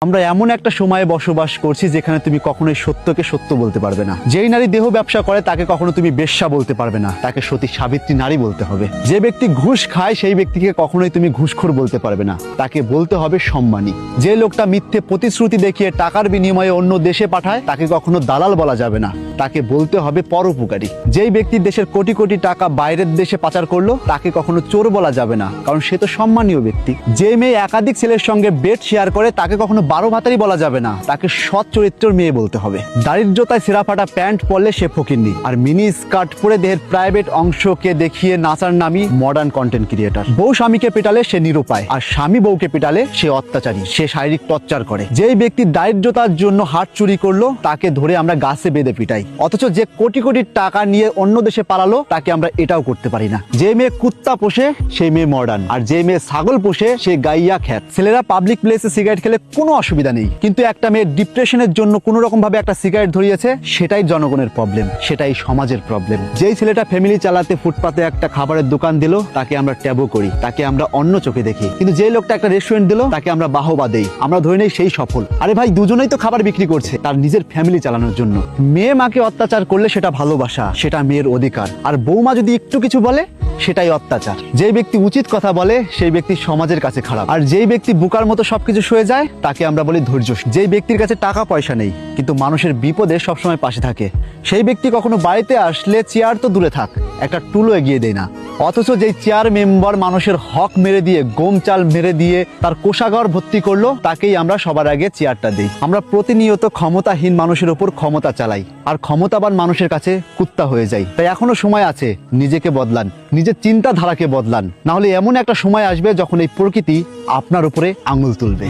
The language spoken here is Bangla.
আমরা এমন একটা সময়ে বসবাস করছি যেখানে তুমি কখনোই সত্যকে সত্য বলতে পারবে না। যেই নারী দেহ ব্যবসা করে তাকে কখনো তুমি বেশ্যা বলতে পারবে না, তাকে সতী সাবিত্রী নারী বলতে হবে। যে ব্যক্তি ঘুষ খায় সেই ব্যক্তিকে কখনোই তুমি ঘুষখোর বলতে পারবে না, তাকে বলতে হবে সম্মানী। যে লোকটা মিথ্যে প্রতিশ্রুতি দেখিয়ে টাকার বিনিময়ে অন্য দেশে পাঠায় তাকে কখনো দালাল বলা যাবে না, তাকে বলতে হবে পরোপকারী। যেই ব্যক্তি দেশের কোটি কোটি টাকা বাইরের দেশে পাচার করলো তাকে কখনো চোর বলা যাবে না, কারণ সে তো সম্মানীয় ব্যক্তি। যে মেয়ে একাধিক ছেলের সঙ্গে বেড শেয়ার করে তাকে কখনো 12 ভাতারি বলা যাবে না, তাকে সৎ চরিত্রের মেয়ে বলতে হবে। দারিদ্রতায় ছেঁড়া ফাটা প্যান্ট পরলে সে ফকিন্নি, আর মিনি স্কার্ট পরে দেহের প্রাইভেট অংশকে দেখিয়ে নাচার নামই মডার্ন কন্টেন্ট ক্রিয়েটর। বউ স্বামীকে পেটালে সে নিরুপায়, আর স্বামী বউকে পেটালে সে অত্যাচারী, সে শারীরিক টর্চার করে। যেই ব্যক্তি দারিদ্রতার জন্য হাত চুরি করলো তাকে ধরে আমরা গাছে বেঁধে পিটাই, অথচ যে কোটি কোটি টাকা নিয়ে অন্য দেশে পালালো তাকে আমরা এটাও করতে পারি না। যে মেয়ে কুত্তা পোষে সেই মেয়ে মডার্ন, আর যে মেয়ে ছাগল পোষে সে গাইয়া খ্যাত। ছেলেরা পাবলিক প্লেসে সিগারেট খেলে কোনো অসুবিধা নেই, কিন্তু একটা মেয়ে ডিপ্রেশনের জন্য কোনো রকম ভাবে একটা সিগারেট ধরিয়েছে, সেটাই জনগণের প্রবলেম, সেটাই সমাজের প্রবলেম। যেই ছেলেটা ফ্যামিলি চালাতে ফুটপাতে একটা খাবারের দোকান দিল তাকে আমরা ট্যাবো করি, তাকে আমরা অন্য চোখে দেখি। কিন্তু যে লোকটা একটা রেস্টুরেন্ট দিল তাকে আমরা বাহবা দেই, আমরা ধরে নেই সেই সফল। আরে ভাই, দুজনেই তো খাবার বিক্রি করছে তার নিজের ফ্যামিলি চালানোর জন্য। মেয়ে মাকে অত্যাচার করলে সেটা ভালোবাসা, সেটা মেয়ের অধিকার। আর বৌমা যদি একটু কিছু বলে সেটাই অত্যাচার। যে ব্যক্তি উচিত কথা বলে সেই ব্যক্তি সমাজের কাছে খারাপ, আর যেই ব্যক্তি বুকার মতো সবকিছু সয়ে যায় তাকে আমরা বলি ধৈর্য। যেই ব্যক্তির কাছে টাকা পয়সা নেই কিন্তু মানুষের বিপদে সবসময় পাশে থাকে, সেই ব্যক্তি কখনো বাড়িতে আসলে চেয়ার তো দূরে থাক, একটা টুলও এগিয়ে দেয় না। অথচ যেই চেয়ার মেম্বার মানুষের হক মেরে দিয়ে, গম চাল মেরে দিয়ে তার কোষাগার ভর্তি করলো, তাকেই আমরা সবার আগে চেয়ারটা দিই। আমরা প্রতিনিয়ত ক্ষমতাহীন মানুষের উপর ক্ষমতা চালাই, আর ক্ষমতাবান মানুষের কাছে কুত্তা হয়ে যাই। তাই এখনো সময় আছে, নিজেকে বদলান, নিজের চিন্তাধারাকে বদলান, না হলে এমন একটা সময় আসবে যখন এই প্রকৃতি আপনার উপরে আঙুল তুলবে।